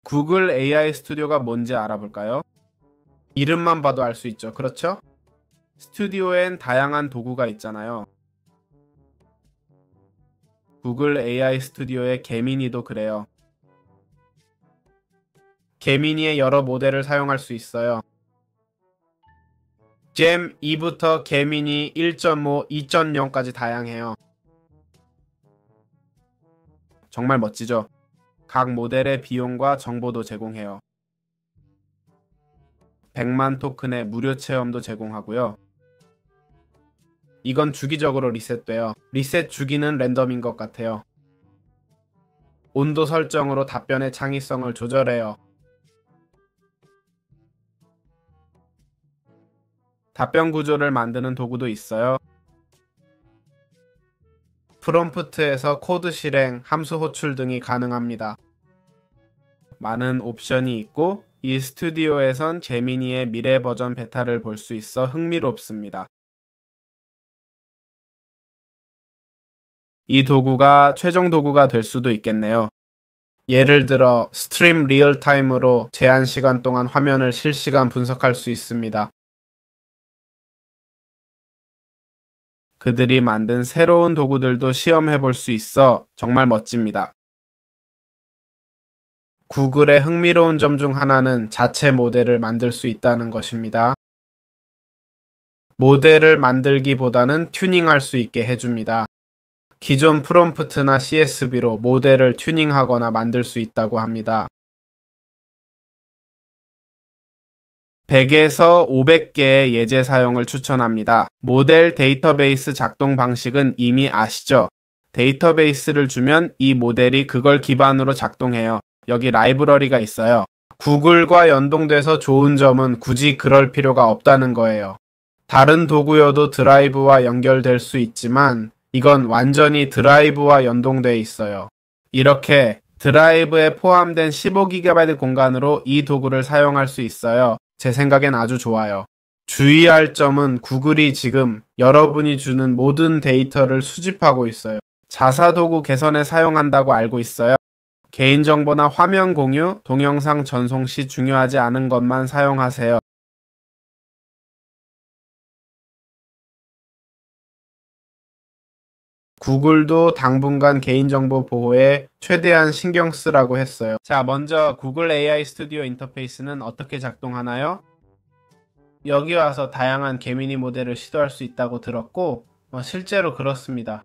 구글 AI 스튜디오가 뭔지 알아볼까요? 이름만 봐도 알 수 있죠. 그렇죠? 스튜디오엔 다양한 도구가 있잖아요. 구글 AI 스튜디오의 개미니도 그래요. 개미니의 여러 모델을 사용할 수 있어요. 잼 2부터 개미니 1.5, 2.0까지 다양해요. 정말 멋지죠? 각 모델의 비용과 정보도 제공해요. 100만 토큰의 무료 체험도 제공하고요. 이건 주기적으로 리셋돼요. 리셋 주기는 랜덤인 것 같아요. 온도 설정으로 답변의 창의성을 조절해요. 답변 구조를 만드는 도구도 있어요. 프롬프트에서 코드 실행, 함수 호출 등이 가능합니다. 많은 옵션이 있고 이 스튜디오에선 제미니의 미래 버전 베타를 볼 수 있어 흥미롭습니다. 이 도구가 최종 도구가 될 수도 있겠네요. 예를 들어 스트림 리얼타임으로 제한 시간 동안 화면을 실시간 분석할 수 있습니다. 그들이 만든 새로운 도구들도 시험해 볼 수 있어 정말 멋집니다. 구글의 흥미로운 점 중 하나는 자체 모델을 만들 수 있다는 것입니다. 모델을 만들기보다는 튜닝할 수 있게 해줍니다. 기존 프롬프트나 CSV로 모델을 튜닝하거나 만들 수 있다고 합니다. 100에서 500개의 예제 사용을 추천합니다. 모델 데이터베이스 작동 방식은 이미 아시죠? 데이터베이스를 주면 이 모델이 그걸 기반으로 작동해요. 여기 라이브러리가 있어요. 구글과 연동돼서 좋은 점은 굳이 그럴 필요가 없다는 거예요. 다른 도구여도 드라이브와 연결될 수 있지만 이건 완전히 드라이브와 연동돼 있어요. 이렇게 드라이브에 포함된 15GB 공간으로 이 도구를 사용할 수 있어요. 제 생각엔 아주 좋아요. 주의할 점은 구글이 지금 여러분이 주는 모든 데이터를 수집하고 있어요. 자사 도구 개선에 사용한다고 알고 있어요. 개인정보나 화면 공유, 동영상 전송 시 중요하지 않은 것만 사용하세요. 구글도 당분간 개인정보 보호에 최대한 신경 쓰라고 했어요. 자, 먼저 구글 AI 스튜디오 인터페이스는 어떻게 작동하나요? 여기 와서 다양한 개미니 모델을 시도할 수 있다고 들었고 실제로 그렇습니다.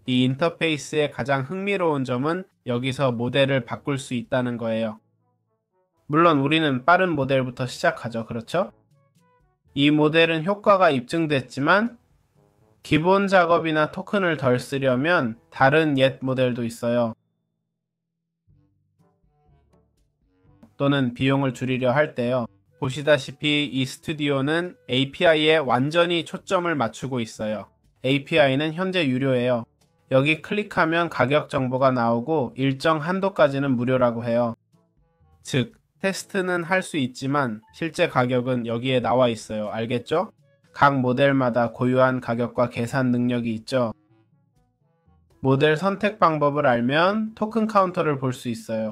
이 인터페이스의 가장 흥미로운 점은 여기서 모델을 바꿀 수 있다는 거예요. 물론 우리는 빠른 모델부터 시작하죠. 그렇죠? 이 모델은 효과가 입증됐지만 기본 작업이나 토큰을 덜 쓰려면 다른 옛 모델도 있어요. 또는 비용을 줄이려 할 때요. 보시다시피 이 스튜디오는 API에 완전히 초점을 맞추고 있어요. API는 현재 유료예요. 여기 클릭하면 가격 정보가 나오고 일정 한도까지는 무료라고 해요. 즉, 테스트는 할 수 있지만 실제 가격은 여기에 나와 있어요. 알겠죠? 각 모델마다 고유한 가격과 계산 능력이 있죠. 모델 선택 방법을 알면 토큰 카운터를 볼 수 있어요.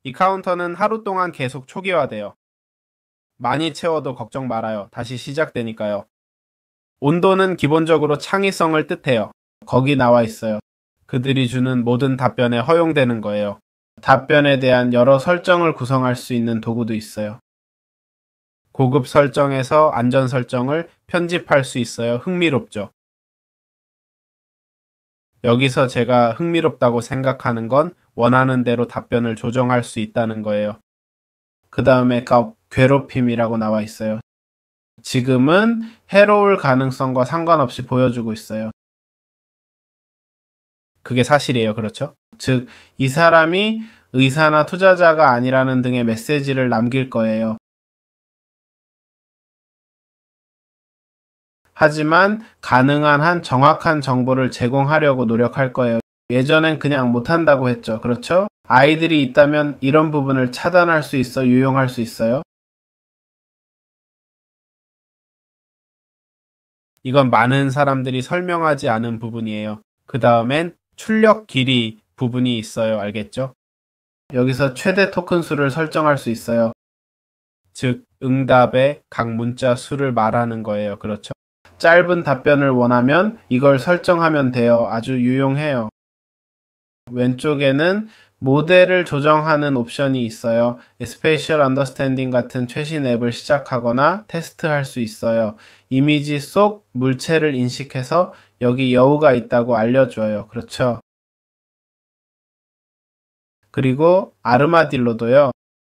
이 카운터는 하루 동안 계속 초기화돼요. 많이 채워도 걱정 말아요. 다시 시작되니까요. 온도는 기본적으로 창의성을 뜻해요. 거기 나와 있어요. 그들이 주는 모든 답변에 허용되는 거예요. 답변에 대한 여러 설정을 구성할 수 있는 도구도 있어요. 고급 설정에서 안전 설정을 편집할 수 있어요. 흥미롭죠? 여기서 제가 흥미롭다고 생각하는 건 원하는 대로 답변을 조정할 수 있다는 거예요. 그 다음에 괴롭힘이라고 나와 있어요. 지금은 해로울 가능성과 상관없이 보여주고 있어요. 그게 사실이에요. 그렇죠? 즉, 이 사람이 의사나 투자자가 아니라는 등의 메시지를 남길 거예요. 하지만 가능한 한 정확한 정보를 제공하려고 노력할 거예요. 예전엔 그냥 못한다고 했죠. 그렇죠? 아이들이 있다면 이런 부분을 차단할 수 있어, 유용할 수 있어요. 이건 많은 사람들이 설명하지 않은 부분이에요. 그 다음엔 출력 길이, 부분이 있어요. 알겠죠? 여기서 최대 토큰 수를 설정할 수 있어요. 즉, 응답의 각 문자 수를 말하는 거예요. 그렇죠? 짧은 답변을 원하면 이걸 설정하면 돼요. 아주 유용해요. 왼쪽에는 모델을 조정하는 옵션이 있어요. Spatial Understanding 같은 최신 앱을 시작하거나 테스트할 수 있어요. 이미지 속 물체를 인식해서 여기 여우가 있다고 알려줘요. 그렇죠? 그리고 아르마딜로도요.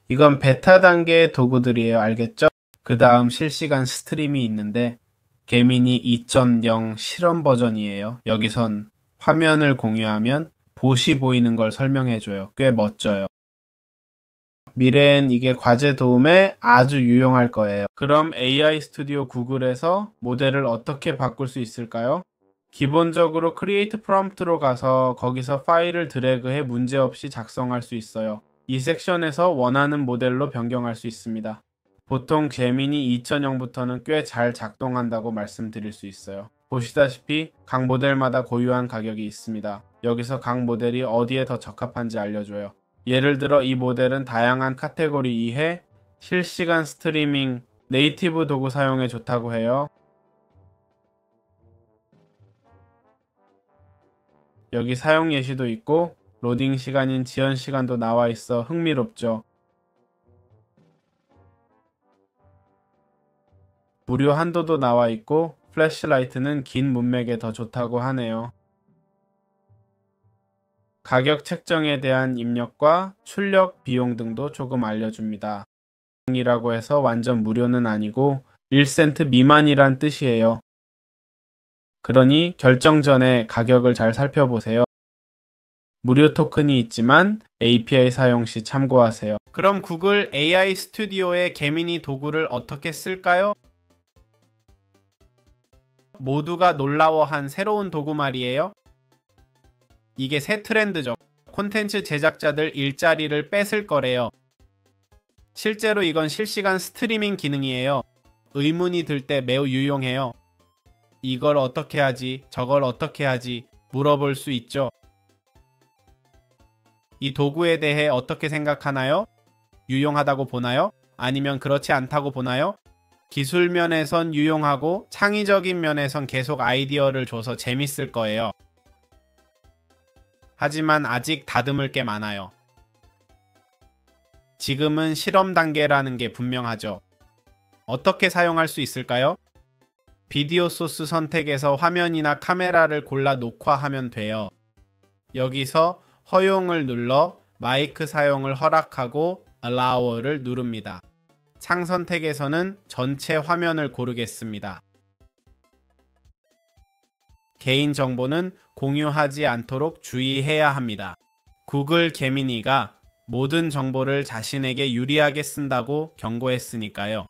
이건 베타 단계의 도구들이에요. 알겠죠? 그 다음 실시간 스트림이 있는데 개미니 2.0 실험 버전이에요. 여기선 화면을 공유하면 봇이 보이는 걸 설명해줘요. 꽤 멋져요. 미래엔 이게 과제 도움에 아주 유용할 거예요. 그럼 AI 스튜디오 구글에서 모델을 어떻게 바꿀 수 있을까요? 기본적으로 크리에이트 프롬프트로 가서 거기서 파일을 드래그해 문제없이 작성할 수 있어요. 이 섹션에서 원하는 모델로 변경할 수 있습니다. 보통 제미니 2.0부터는 꽤 잘 작동한다고 말씀드릴 수 있어요. 보시다시피 각 모델마다 고유한 가격이 있습니다. 여기서 각 모델이 어디에 더 적합한지 알려줘요. 예를 들어 이 모델은 다양한 카테고리 이해, 실시간 스트리밍, 네이티브 도구 사용에 좋다고 해요. 여기 사용 예시도 있고 로딩 시간인 지연 시간도 나와 있어 흥미롭죠. 무료 한도도 나와 있고 플래시라이트는 긴 문맥에 더 좋다고 하네요. 가격 책정에 대한 입력과 출력 비용 등도 조금 알려줍니다. 이라고 해서 완전 무료는 아니고 1센트 미만이란 뜻이에요. 그러니 결정 전에 가격을 잘 살펴보세요. 무료 토큰이 있지만 API 사용 시 참고하세요. 그럼 구글 AI 스튜디오의 개미니 도구를 어떻게 쓸까요? 모두가 놀라워한 새로운 도구 말이에요. 이게 새 트렌드죠. 콘텐츠 제작자들 일자리를 뺏을 거래요. 실제로 이건 실시간 스트리밍 기능이에요. 의문이 들 때 매우 유용해요. 이걸 어떻게 하지, 저걸 어떻게 하지 물어볼 수 있죠. 이 도구에 대해 어떻게 생각하나요? 유용하다고 보나요? 아니면 그렇지 않다고 보나요? 기술 면에선 유용하고 창의적인 면에선 계속 아이디어를 줘서 재밌을 거예요. 하지만 아직 다듬을 게 많아요. 지금은 실험 단계라는 게 분명하죠. 어떻게 사용할 수 있을까요? 비디오 소스 선택에서 화면이나 카메라를 골라 녹화하면 돼요. 여기서 허용을 눌러 마이크 사용을 허락하고 Allow를 누릅니다. 창 선택에서는 전체 화면을 고르겠습니다. 개인정보는 공유하지 않도록 주의해야 합니다. 구글 개미니가 모든 정보를 자신에게 유리하게 쓴다고 경고했으니까요.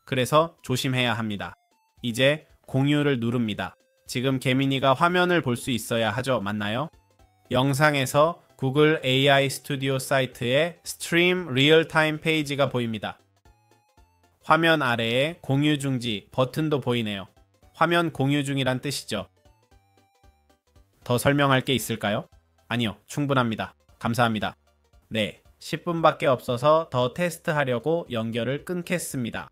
그래서 조심해야 합니다. 이제 공유를 누릅니다. 지금 개미니가 화면을 볼 수 있어야 하죠. 맞나요? 영상에서 구글 AI 스튜디오 사이트의 스트림 리얼타임 페이지가 보입니다. 화면 아래에 공유 중지 버튼도 보이네요. 화면 공유 중이란 뜻이죠. 더 설명할 게 있을까요? 아니요, 충분합니다. 감사합니다. 네, 10분밖에 없어서 더 테스트하려고 연결을 끊겠습니다.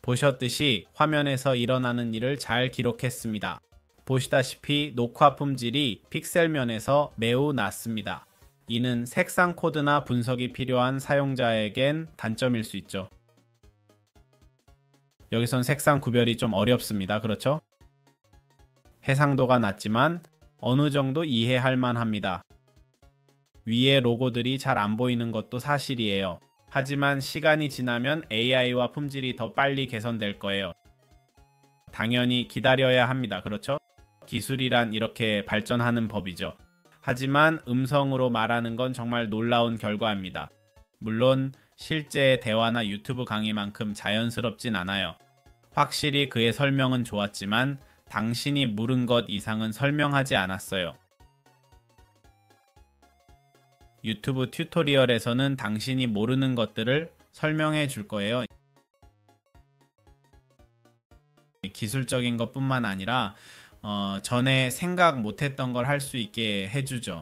보셨듯이 화면에서 일어나는 일을 잘 기록했습니다. 보시다시피 녹화 품질이 픽셀면에서 매우 낮습니다. 이는 색상 코드나 분석이 필요한 사용자에겐 단점일 수 있죠. 여기선 색상 구별이 좀 어렵습니다. 그렇죠? 해상도가 낮지만 어느 정도 이해할 만합니다. 위에 로고들이 잘 안 보이는 것도 사실이에요. 하지만 시간이 지나면 AI와 품질이 더 빨리 개선될 거예요. 당연히 기다려야 합니다. 그렇죠? 기술이란 이렇게 발전하는 법이죠. 하지만 음성으로 말하는 건 정말 놀라운 결과입니다. 물론 실제 대화나 유튜브 강의만큼 자연스럽진 않아요. 확실히 그의 설명은 좋았지만 당신이 물은 것 이상은 설명하지 않았어요. 유튜브 튜토리얼에서는 당신이 모르는 것들을 설명해 줄 거예요. 기술적인 것뿐만 아니라 전에 생각 못했던 걸 할 수 있게 해주죠.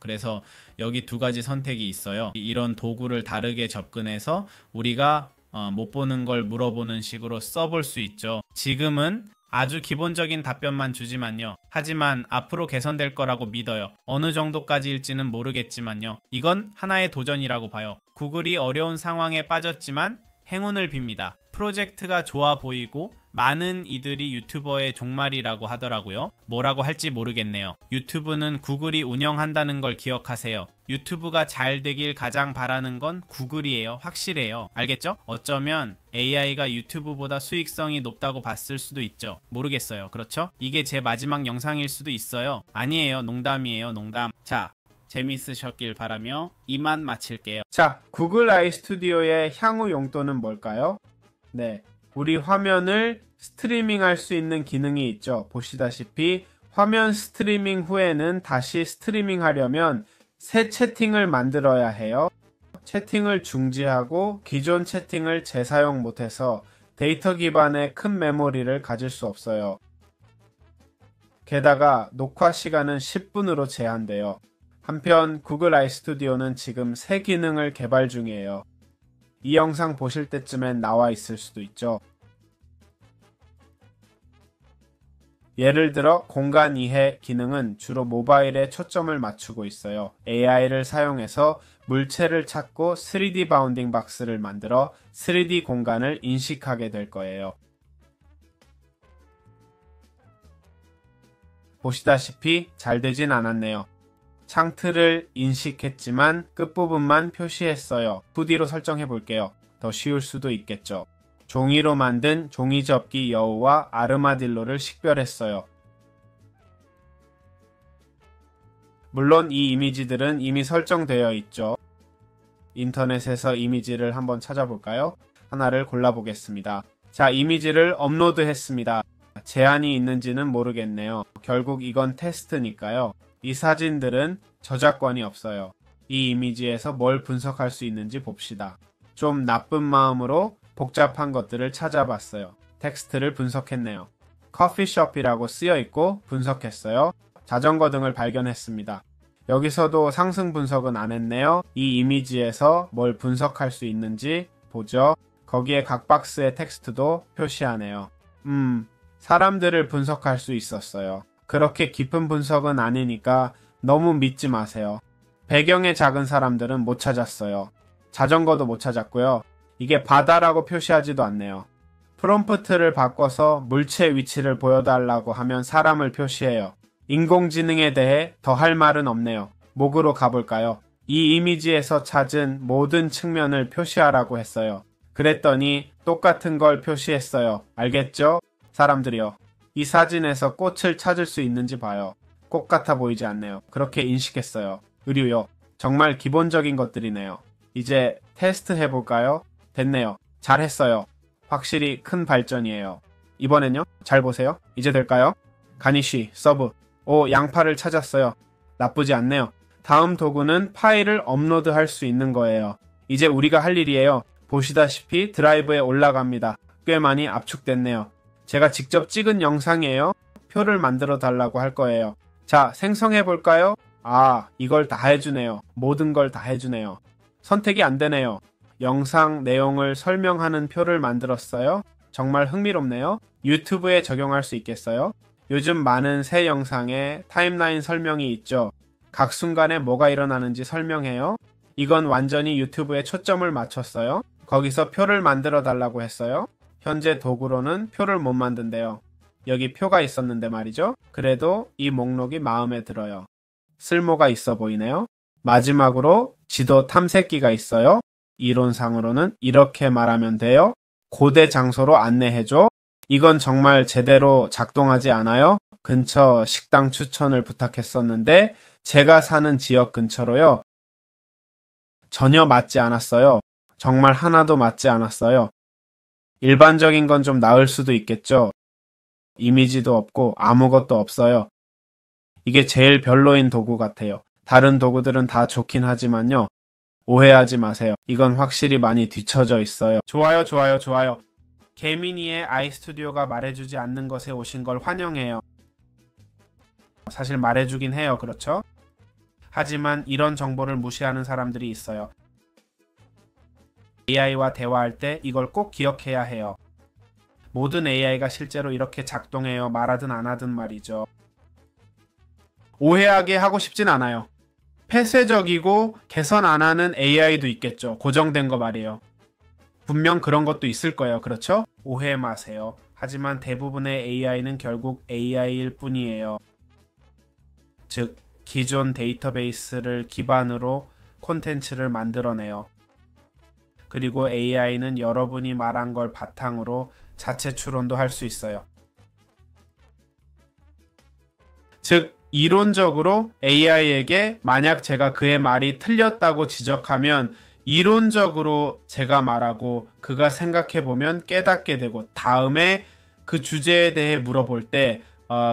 그래서 여기 두 가지 선택이 있어요. 이런 도구를 다르게 접근해서 우리가 못 보는 걸 물어보는 식으로 써볼 수 있죠. 지금은 아주 기본적인 답변만 주지만요. 하지만 앞으로 개선될 거라고 믿어요. 어느 정도까지일지는 모르겠지만요. 이건 하나의 도전이라고 봐요. 구글이 어려운 상황에 빠졌지만 행운을 빕니다. 프로젝트가 좋아 보이고 많은 이들이 유튜버의 종말이라고 하더라고요. 뭐라고 할지 모르겠네요. 유튜브는 구글이 운영한다는 걸 기억하세요. 유튜브가 잘 되길 가장 바라는 건 구글이에요. 확실해요. 알겠죠? 어쩌면 AI가 유튜브보다 수익성이 높다고 봤을 수도 있죠. 모르겠어요. 그렇죠? 이게 제 마지막 영상일 수도 있어요. 아니에요. 농담이에요. 농담. 자, 재밌으셨길 바라며 이만 마칠게요. 자, 구글 아이 스튜디오의 향후 용도는 뭘까요? 네, 우리 화면을 스트리밍할 수 있는 기능이 있죠. 보시다시피 화면 스트리밍 후에는 다시 스트리밍하려면 새 채팅을 만들어야 해요. 채팅을 중지하고 기존 채팅을 재사용 못해서 데이터 기반의 큰 메모리를 가질 수 없어요. 게다가 녹화 시간은 10분으로 제한돼요. 한편 구글 아이 스튜디오는 지금 새 기능을 개발 중이에요. 이 영상 보실 때쯤엔 나와 있을 수도 있죠. 예를 들어 공간 이해 기능은 주로 모바일에 초점을 맞추고 있어요. AI를 사용해서 물체를 찾고 3D 바운딩 박스를 만들어 3D 공간을 인식하게 될 거예요. 보시다시피 잘 되진 않았네요. 창틀을 인식했지만 끝부분만 표시했어요. 2D로 설정해 볼게요. 더 쉬울 수도 있겠죠. 종이로 만든 종이접기 여우와 아르마딜로를 식별했어요. 물론 이 이미지들은 이미 설정되어 있죠. 인터넷에서 이미지를 한번 찾아볼까요? 하나를 골라보겠습니다. 자, 이미지를 업로드했습니다. 제한이 있는지는 모르겠네요. 결국 이건 테스트니까요. 이 사진들은 저작권이 없어요. 이 이미지에서 뭘 분석할 수 있는지 봅시다. 좀 나쁜 마음으로 복잡한 것들을 찾아봤어요. 텍스트를 분석했네요. 커피숍이라고 쓰여있고 분석했어요. 자전거 등을 발견했습니다. 여기서도 상승 분석은 안 했네요. 이 이미지에서 뭘 분석할 수 있는지 보죠. 거기에 각 박스의 텍스트도 표시하네요. 사람들을 분석할 수 있었어요. 그렇게 깊은 분석은 아니니까 너무 믿지 마세요. 배경의 작은 사람들은 못 찾았어요. 자전거도 못 찾았고요. 이게 바다라고 표시하지도 않네요. 프롬프트를 바꿔서 물체 위치를 보여달라고 하면 사람을 표시해요. 인공지능에 대해 더 할 말은 없네요. 목으로 가볼까요? 이 이미지에서 찾은 모든 측면을 표시하라고 했어요. 그랬더니 똑같은 걸 표시했어요. 알겠죠? 사람들이요. 이 사진에서 꽃을 찾을 수 있는지 봐요. 꽃 같아 보이지 않네요. 그렇게 인식했어요. 의류요. 정말 기본적인 것들이네요. 이제 테스트 해볼까요? 됐네요. 잘했어요. 확실히 큰 발전이에요. 이번엔요? 잘 보세요. 이제 될까요? 가니쉬, 서브. 오, 양파를 찾았어요. 나쁘지 않네요. 다음 도구는 파일을 업로드할 수 있는 거예요. 이제 우리가 할 일이에요. 보시다시피 드라이브에 올라갑니다. 꽤 많이 압축됐네요. 제가 직접 찍은 영상이에요. 표를 만들어 달라고 할 거예요. 자, 생성해 볼까요? 아, 이걸 다 해주네요. 모든 걸 다 해주네요. 선택이 안 되네요. 영상 내용을 설명하는 표를 만들었어요. 정말 흥미롭네요. 유튜브에 적용할 수 있겠어요? 요즘 많은 새 영상에 타임라인 설명이 있죠. 각 순간에 뭐가 일어나는지 설명해요. 이건 완전히 유튜브에 초점을 맞췄어요. 거기서 표를 만들어 달라고 했어요. 현재 도구로는 표를 못 만든대요. 여기 표가 있었는데 말이죠. 그래도 이 목록이 마음에 들어요. 쓸모가 있어 보이네요. 마지막으로 지도 탐색기가 있어요. 이론상으로는 이렇게 말하면 돼요. 고대 장소로 안내해줘. 이건 정말 제대로 작동하지 않아요. 근처 식당 추천을 부탁했었는데 제가 사는 지역 근처로요. 전혀 맞지 않았어요. 정말 하나도 맞지 않았어요. 일반적인 건 좀 나을 수도 있겠죠. 이미지도 없고 아무것도 없어요. 이게 제일 별로인 도구 같아요. 다른 도구들은 다 좋긴 하지만요. 오해하지 마세요. 이건 확실히 많이 뒤처져 있어요. 좋아요, 좋아요, 좋아요. 개미니의 아이스튜디오가 말해주지 않는 것에 오신 걸 환영해요. 사실 말해주긴 해요. 그렇죠? 하지만 이런 정보를 무시하는 사람들이 있어요. AI와 대화할 때 이걸 꼭 기억해야 해요. 모든 AI가 실제로 이렇게 작동해요. 말하든 안 하든 말이죠. 오해하게 하고 싶진 않아요. 폐쇄적이고 개선 안 하는 AI도 있겠죠. 고정된 거 말이에요. 분명 그런 것도 있을 거예요. 그렇죠? 오해 마세요. 하지만 대부분의 AI는 결국 AI일 뿐이에요. 즉, 기존 데이터베이스를 기반으로 콘텐츠를 만들어내요. 그리고 AI는 여러분이 말한 걸 바탕으로 자체 추론도 할 수 있어요. 즉, 이론적으로 AI에게 만약 제가 그의 말이 틀렸다고 지적하면 이론적으로 제가 말하고 그가 생각해보면 깨닫게 되고 다음에 그 주제에 대해 물어볼 때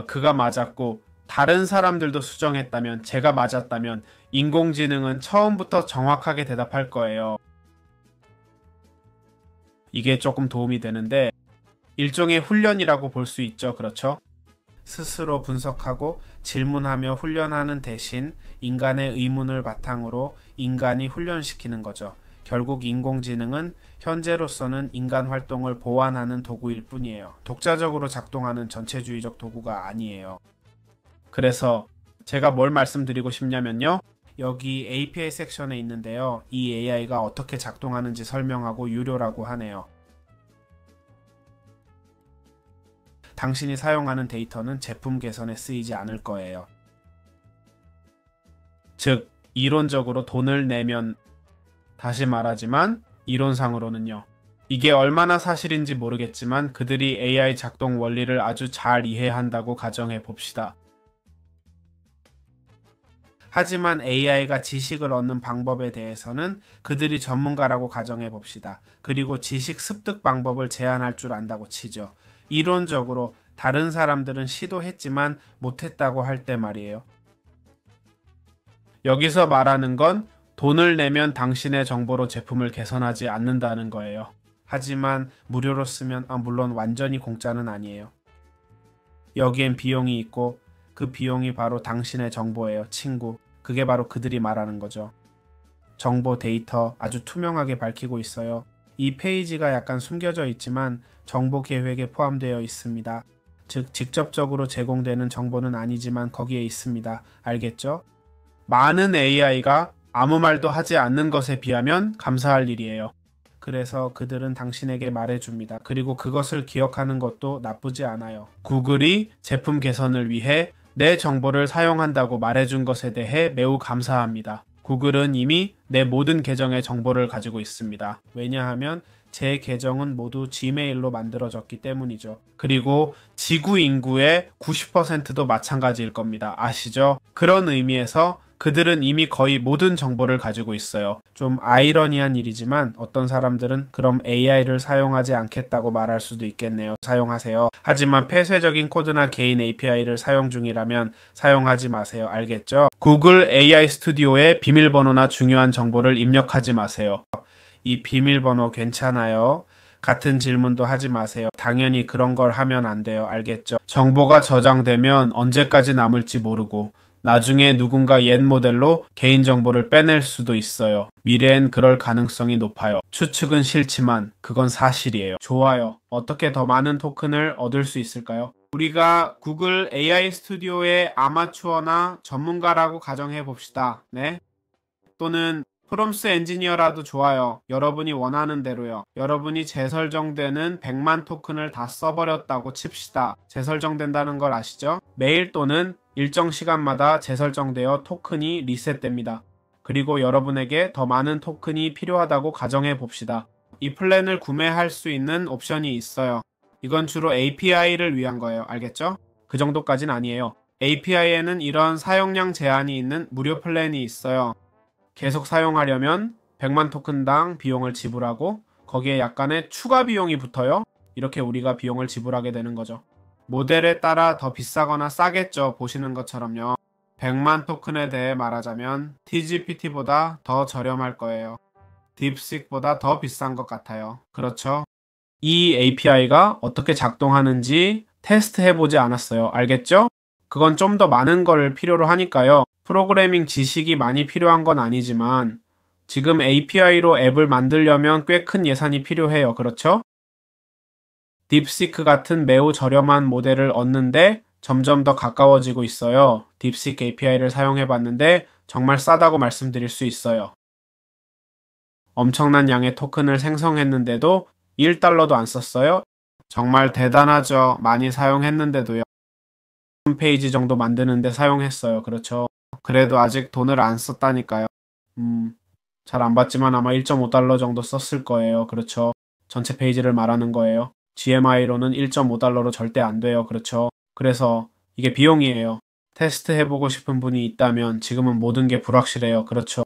그가 맞았고 다른 사람들도 수정했다면 제가 맞았다면 인공지능은 처음부터 정확하게 대답할 거예요. 이게 조금 도움이 되는데 일종의 훈련이라고 볼 수 있죠. 그렇죠? 스스로 분석하고 질문하며 훈련하는 대신 인간의 의문을 바탕으로 인간이 훈련시키는 거죠. 결국 인공지능은 현재로서는 인간 활동을 보완하는 도구일 뿐이에요. 독자적으로 작동하는 전체주의적 도구가 아니에요. 그래서 제가 뭘 말씀드리고 싶냐면요. 여기 API 섹션에 있는데요. 이 AI가 어떻게 작동하는지 설명하고 유료라고 하네요. 당신이 사용하는 데이터는 제품 개선에 쓰이지 않을 거예요. 즉, 이론적으로 돈을 내면, 다시 말하지만 이론상으로는요. 이게 얼마나 사실인지 모르겠지만 그들이 AI 작동 원리를 아주 잘 이해한다고 가정해 봅시다. 하지만 AI가 지식을 얻는 방법에 대해서는 그들이 전문가라고 가정해 봅시다. 그리고 지식 습득 방법을 제한할 줄 안다고 치죠. 이론적으로 다른 사람들은 시도했지만 못했다고 할 때 말이에요. 여기서 말하는 건 돈을 내면 당신의 정보로 제품을 개선하지 않는다는 거예요. 하지만 무료로 쓰면 물론 완전히 공짜는 아니에요. 여기엔 비용이 있고 그 비용이 바로 당신의 정보예요. 친구. 그게 바로 그들이 말하는 거죠. 정보 데이터 아주 투명하게 밝히고 있어요. 이 페이지가 약간 숨겨져 있지만 정보 계획에 포함되어 있습니다. 즉 직접적으로 제공되는 정보는 아니지만 거기에 있습니다. 알겠죠? 많은 AI가 아무 말도 하지 않는 것에 비하면 감사할 일이에요. 그래서 그들은 당신에게 말해줍니다. 그리고 그것을 기억하는 것도 나쁘지 않아요. 구글이 제품 개선을 위해 내 정보를 사용한다고 말해준 것에 대해 매우 감사합니다. 구글은 이미 내 모든 계정의 정보를 가지고 있습니다. 왜냐하면 제 계정은 모두 지메일로 만들어졌기 때문이죠. 그리고 지구 인구의 90%도 마찬가지일 겁니다. 아시죠? 그런 의미에서 그들은 이미 거의 모든 정보를 가지고 있어요. 좀 아이러니한 일이지만 어떤 사람들은 그럼 AI를 사용하지 않겠다고 말할 수도 있겠네요. 사용하세요. 하지만 폐쇄적인 코드나 개인 API를 사용 중이라면 사용하지 마세요. 알겠죠? 구글 AI 스튜디오에 비밀번호나 중요한 정보를 입력하지 마세요. 이 비밀번호 괜찮아요? 같은 질문도 하지 마세요. 당연히 그런 걸 하면 안 돼요. 알겠죠? 정보가 저장되면 언제까지 남을지 모르고 나중에 누군가 옛 모델로 개인정보를 빼낼 수도 있어요. 미래엔 그럴 가능성이 높아요. 추측은 싫지만 그건 사실이에요. 좋아요. 어떻게 더 많은 토큰을 얻을 수 있을까요? 우리가 구글 AI 스튜디오의 아마추어나 전문가라고 가정해 봅시다. 네? 또는 프롬스 엔지니어라도 좋아요. 여러분이 원하는 대로요. 여러분이 재설정되는 100만 토큰을 다 써버렸다고 칩시다. 재설정된다는 걸 아시죠? 매일 또는 일정 시간마다 재설정되어 토큰이 리셋됩니다. 그리고 여러분에게 더 많은 토큰이 필요하다고 가정해 봅시다. 이 플랜을 구매할 수 있는 옵션이 있어요. 이건 주로 API를 위한 거예요. 알겠죠? 그 정도까진 아니에요. API에는 이런 사용량 제한이 있는 무료 플랜이 있어요. 계속 사용하려면 100만 토큰당 비용을 지불하고 거기에 약간의 추가 비용이 붙어요. 이렇게 우리가 비용을 지불하게 되는 거죠. 모델에 따라 더 비싸거나 싸겠죠. 보시는 것처럼요. 100만 토큰에 대해 말하자면 TGPT보다 더 저렴할 거예요. 딥식보다 더 비싼 것 같아요. 그렇죠? 이 API가 어떻게 작동하는지 테스트 해보지 않았어요. 알겠죠? 그건 좀 더 많은 걸 필요로 하니까요. 프로그래밍 지식이 많이 필요한 건 아니지만 지금 API로 앱을 만들려면 꽤 큰 예산이 필요해요. 그렇죠? 딥시크 같은 매우 저렴한 모델을 얻는데 점점 더 가까워지고 있어요. 딥시크 API를 사용해 봤는데 정말 싸다고 말씀드릴 수 있어요. 엄청난 양의 토큰을 생성했는데도 1달러도 안 썼어요. 정말 대단하죠. 많이 사용했는데도요. 홈페이지 정도 만드는데 사용했어요. 그렇죠. 그래도 아직 돈을 안 썼다니까요. 잘 안 봤지만 아마 1.5달러 정도 썼을 거예요. 그렇죠. 전체 페이지를 말하는 거예요. GMI로는 1.5달러로 절대 안 돼요. 그렇죠. 그래서 이게 비용이에요. 테스트 해보고 싶은 분이 있다면 지금은 모든 게 불확실해요. 그렇죠.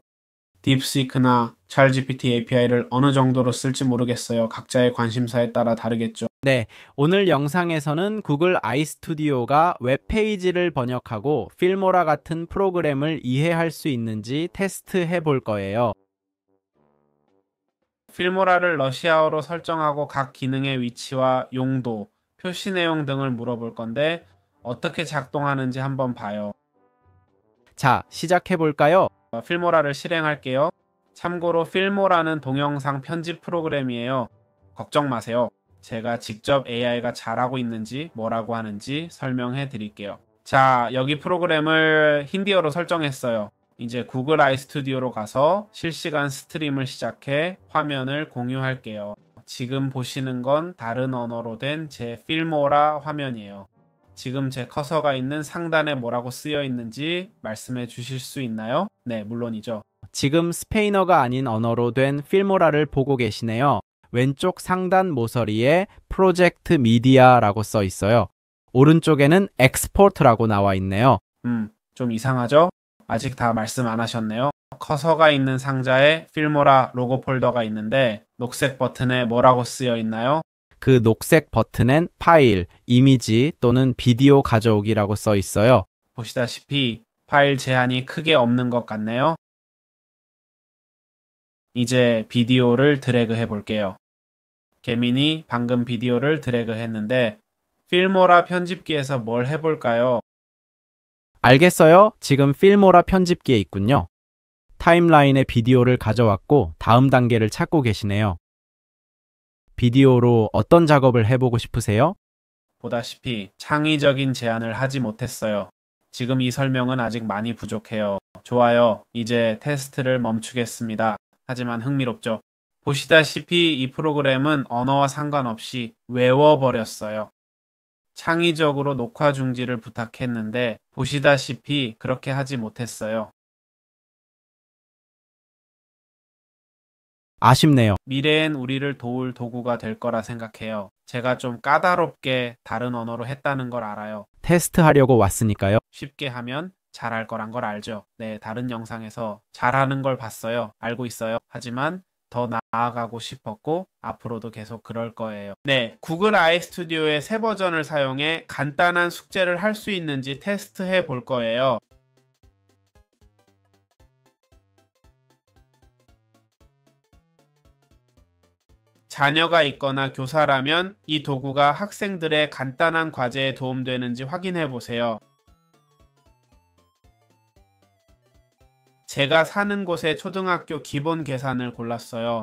딥시크나 찰GPT API를 어느 정도로 쓸지 모르겠어요. 각자의 관심사에 따라 다르겠죠. 네, 오늘 영상에서는 구글 아이스튜디오가 웹페이지를 번역하고 필모라 같은 프로그램을 이해할 수 있는지 테스트해 볼 거예요. 필모라를 러시아어로 설정하고 각 기능의 위치와 용도, 표시 내용 등을 물어볼 건데 어떻게 작동하는지 한번 봐요. 자, 시작해 볼까요? 필모라를 실행할게요. 참고로 필모라는 동영상 편집 프로그램이에요. 걱정 마세요. 제가 직접 AI가 잘하고 있는지 뭐라고 하는지 설명해 드릴게요. 자, 여기 프로그램을 힌디어로 설정했어요. 이제 구글 아이 스튜디오로 가서 실시간 스트림을 시작해 화면을 공유할게요. 지금 보시는 건 다른 언어로 된 제 필모라 화면이에요. 지금 제 커서가 있는 상단에 뭐라고 쓰여 있는지 말씀해 주실 수 있나요? 네, 물론이죠. 지금 스페인어가 아닌 언어로 된 필모라를 보고 계시네요. 왼쪽 상단 모서리에 프로젝트 미디어라고 써 있어요. 오른쪽에는 엑스포트라고 나와 있네요. 좀 이상하죠? 아직 다 말씀 안 하셨네요. 커서가 있는 상자에 필모라 로고 폴더가 있는데 녹색 버튼에 뭐라고 쓰여 있나요? 그 녹색 버튼엔 파일, 이미지 또는 비디오 가져오기라고 써 있어요. 보시다시피 파일 제한이 크게 없는 것 같네요. 이제 비디오를 드래그 해 볼게요. 개민이 방금 비디오를 드래그 했는데 필모라 편집기에서 뭘 해볼까요? 알겠어요? 지금 필모라 편집기에 있군요. 타임라인에 비디오를 가져왔고 다음 단계를 찾고 계시네요. 비디오로 어떤 작업을 해보고 싶으세요? 보다시피 창의적인 제안을 하지 못했어요. 지금 이 설명은 아직 많이 부족해요. 좋아요. 이제 테스트를 멈추겠습니다. 하지만 흥미롭죠? 보시다시피 이 프로그램은 언어와 상관없이 외워버렸어요. 창의적으로 녹화 중지를 부탁했는데 보시다시피 그렇게 하지 못했어요. 아쉽네요. 미래엔 우리를 도울 도구가 될 거라 생각해요. 제가 좀 까다롭게 다른 언어로 했다는 걸 알아요. 테스트하려고 왔으니까요. 쉽게 하면 잘할 거란 걸 알죠. 네, 다른 영상에서 잘하는 걸 봤어요. 알고 있어요. 하지만 더 나아가고 싶었고 앞으로도 계속 그럴 거예요. 네, 구글 아이 스튜디오의 새 버전을 사용해 간단한 숙제를 할 수 있는지 테스트해 볼 거예요. 자녀가 있거나 교사라면 이 도구가 학생들의 간단한 과제에 도움되는지 확인해 보세요. 제가 사는 곳의 초등학교 기본 계산을 골랐어요.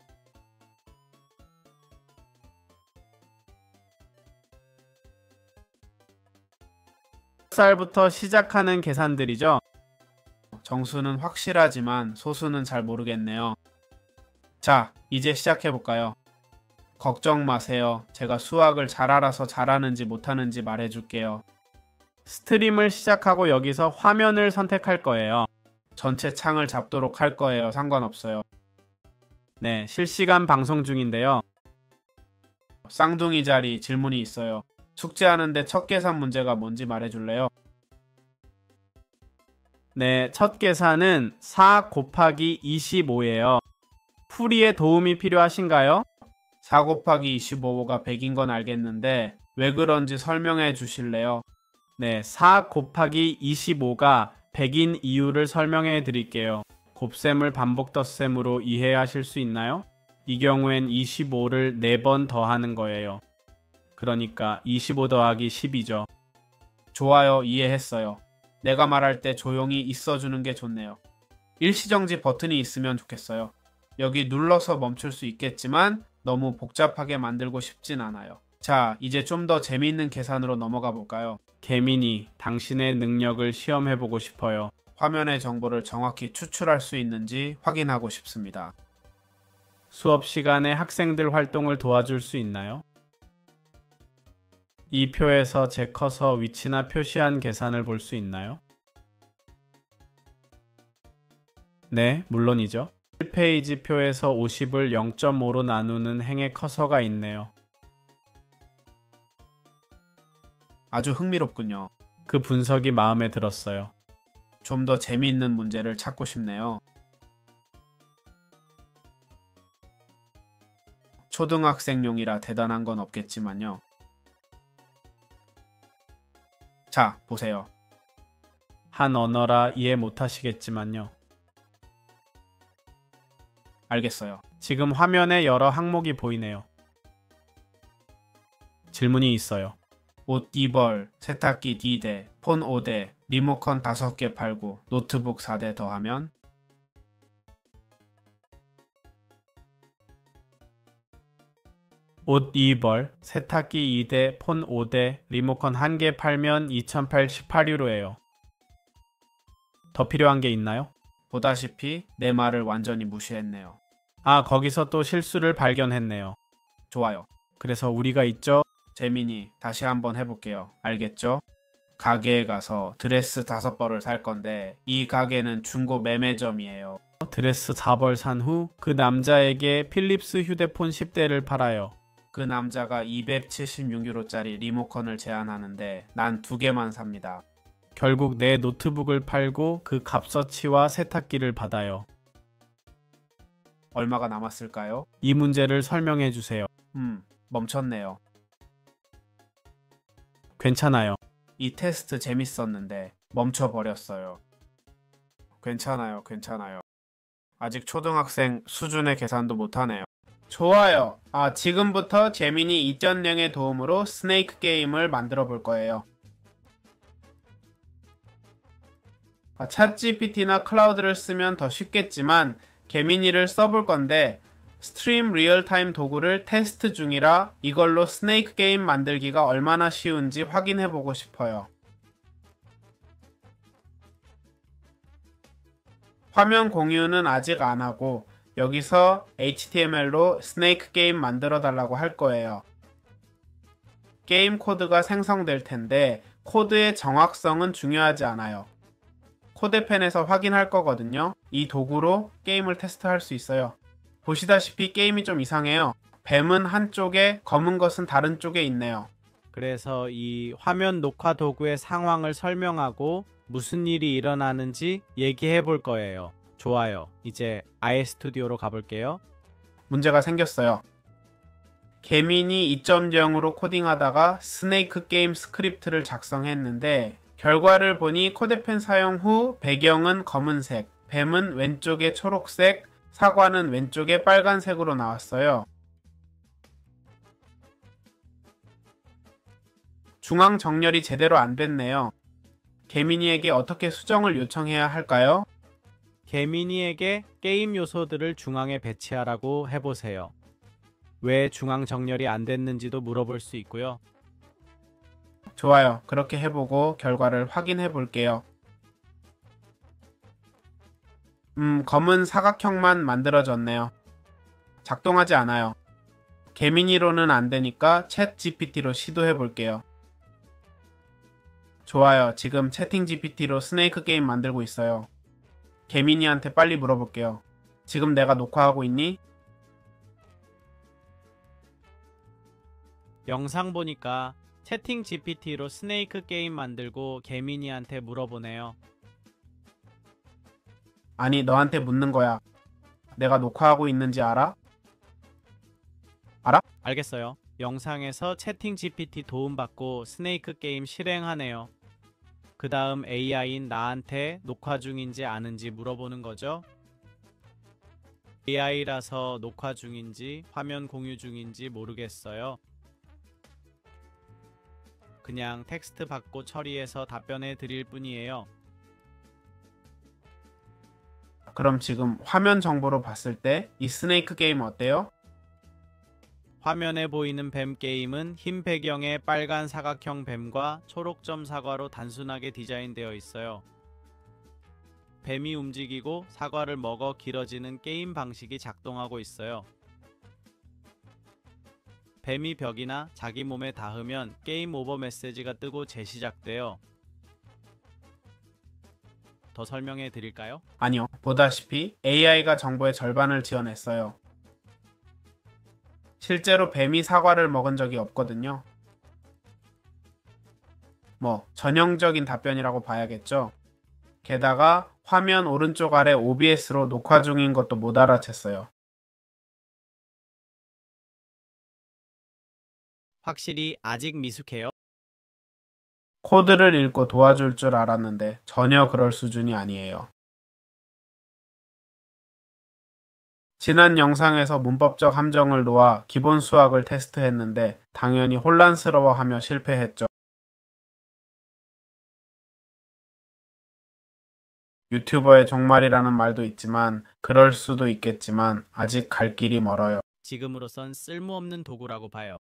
몇 살부터 시작하는 계산들이죠. 정수는 확실하지만 소수는 잘 모르겠네요. 자, 이제 시작해 볼까요? 걱정 마세요. 제가 수학을 잘 알아서 잘하는지 못하는지 말해줄게요. 스트림을 시작하고 여기서 화면을 선택할 거예요. 전체 창을 잡도록 할 거예요. 상관없어요. 네, 실시간 방송 중인데요. 쌍둥이 자리 질문이 있어요. 숙제하는데 첫 계산 문제가 뭔지 말해줄래요? 네, 첫 계산은 4 곱하기 25예요. 풀이에 도움이 필요하신가요? 4 곱하기 25가 100인 건 알겠는데 왜 그런지 설명해 주실래요? 네, 4 곱하기 25가 100인 이유를 설명해 드릴게요. 곱셈을 반복 덧셈으로 이해하실 수 있나요? 이 경우엔 25를 4번 더하는 거예요. 그러니까 25 더하기 10이죠. 좋아요, 이해했어요. 내가 말할 때 조용히 있어주는 게 좋네요. 일시정지 버튼이 있으면 좋겠어요. 여기 눌러서 멈출 수 있겠지만 너무 복잡하게 만들고 싶진 않아요. 자, 이제 좀 더 재미있는 계산으로 넘어가 볼까요? 개민이 당신의 능력을 시험해보고 싶어요. 화면의 정보를 정확히 추출할 수 있는지 확인하고 싶습니다. 수업 시간에 학생들 활동을 도와줄 수 있나요? 이 표에서 제 커서 위치나 표시한 계산을 볼 수 있나요? 네, 물론이죠. 1페이지 표에서 50을 0.5로 나누는 행의 커서가 있네요. 아주 흥미롭군요. 그 분석이 마음에 들었어요. 좀 더 재미있는 문제를 찾고 싶네요. 초등학생용이라 대단한 건 없겠지만요. 자, 보세요. 한 언어라 이해 못하시겠지만요. 알겠어요. 지금 화면에 여러 항목이 보이네요. 질문이 있어요. 옷 2벌, 세탁기 2대, 폰 5대, 리모컨 5개 팔고 노트북 4대 더하면 옷 2벌, 세탁기 2대, 폰 5대, 리모컨 1개 팔면 2018유로예요. 더 필요한 게 있나요? 보다시피 내 말을 완전히 무시했네요. 아, 거기서 또 실수를 발견했네요. 좋아요. 그래서 우리가 있죠? 재민이 다시 한번 해볼게요. 알겠죠? 가게에 가서 드레스 5벌을 살 건데 이 가게는 중고 매매점이에요. 드레스 4벌 산 후 그 남자에게 필립스 휴대폰 10대를 팔아요. 그 남자가 276유로짜리 리모컨을 제안하는데 난 2개만 삽니다. 결국 내 노트북을 팔고 그 값어치와 세탁기를 받아요. 얼마가 남았을까요? 이 문제를 설명해 주세요. 멈췄네요. 괜찮아요. 이 테스트 재밌었는데 멈춰버렸어요. 괜찮아요. 아직 초등학생 수준의 계산도 못하네요. 좋아요. 지금부터 재민이 2.0의 도움으로 스네이크 게임을 만들어 볼 거예요. 챗GPT나 클라우드를 쓰면 더 쉽겠지만 개민이를 써볼 건데 스트림 리얼타임 도구를 테스트 중이라 이걸로 스네이크 게임 만들기가 얼마나 쉬운지 확인해 보고 싶어요. 화면 공유는 아직 안 하고 여기서 HTML로 스네이크 게임 만들어 달라고 할 거예요. 게임 코드가 생성될 텐데 코드의 정확성은 중요하지 않아요. 코드펜에서 확인할 거거든요. 이 도구로 게임을 테스트할 수 있어요. 보시다시피 게임이 좀 이상해요. 뱀은 한쪽에, 검은 것은 다른 쪽에 있네요. 그래서 이 화면 녹화 도구의 상황을 설명하고 무슨 일이 일어나는지 얘기해 볼 거예요. 좋아요. 이제 아이스튜디오로 가볼게요. 문제가 생겼어요. 개민이 2.0으로 코딩하다가 스네이크 게임 스크립트를 작성했는데 결과를 보니 코드펜 사용 후 배경은 검은색, 뱀은 왼쪽에 초록색, 사과는 왼쪽에 빨간색으로 나왔어요. 중앙 정렬이 제대로 안 됐네요. 개민이에게 어떻게 수정을 요청해야 할까요? 개민이에게 게임 요소들을 중앙에 배치하라고 해보세요. 왜 중앙 정렬이 안 됐는지도 물어볼 수 있고요. 좋아요. 그렇게 해보고 결과를 확인해 볼게요. 검은 사각형만 만들어졌네요. 작동하지 않아요. 개민이로는 안 되니까 챗 GPT로 시도해 볼게요. 좋아요. 지금 채팅 GPT로 스네이크 게임 만들고 있어요. 개민이한테 빨리 물어볼게요. 지금 내가 녹화하고 있니? 영상 보니까 채팅 GPT로 스네이크 게임 만들고 개민이한테 물어보네요. 아니, 너한테 묻는 거야. 내가 녹화하고 있는지 알아? 알겠어요. 영상에서 채팅 GPT 도움받고 스네이크 게임 실행하네요. 그 다음 AI인 나한테 녹화 중인지 아는지 물어보는 거죠. AI라서 녹화 중인지 화면 공유 중인지 모르겠어요. 그냥 텍스트 받고 처리해서 답변해 드릴 뿐이에요. 그럼 지금 화면 정보로 봤을 때 이 스네이크 게임 어때요? 화면에 보이는 뱀 게임은 흰 배경에 빨간 사각형 뱀과 초록점 사과로 단순하게 디자인되어 있어요. 뱀이 움직이고 사과를 먹어 길어지는 게임 방식이 작동하고 있어요. 뱀이 벽이나 자기 몸에 닿으면 게임 오버 메시지가 뜨고 재시작돼요. 더 설명해 드릴까요? 아니요. 보다시피 AI가 정보의 절반을 지원했어요. 실제로 뱀이 사과를 먹은 적이 없거든요. 뭐 전형적인 답변이라고 봐야겠죠. 게다가 화면 오른쪽 아래 OBS로 녹화 중인 것도 못 알아챘어요. 확실히 아직 미숙해요. 코드를 읽고 도와줄 줄 알았는데 전혀 그럴 수준이 아니에요. 지난 영상에서 문법적 함정을 놓아 기본 수학을 테스트했는데 당연히 혼란스러워하며 실패했죠. 유튜버의 종말이라는 말도 있지만 그럴 수도 있겠지만 아직 갈 길이 멀어요. 지금으로선 쓸모없는 도구라고 봐요.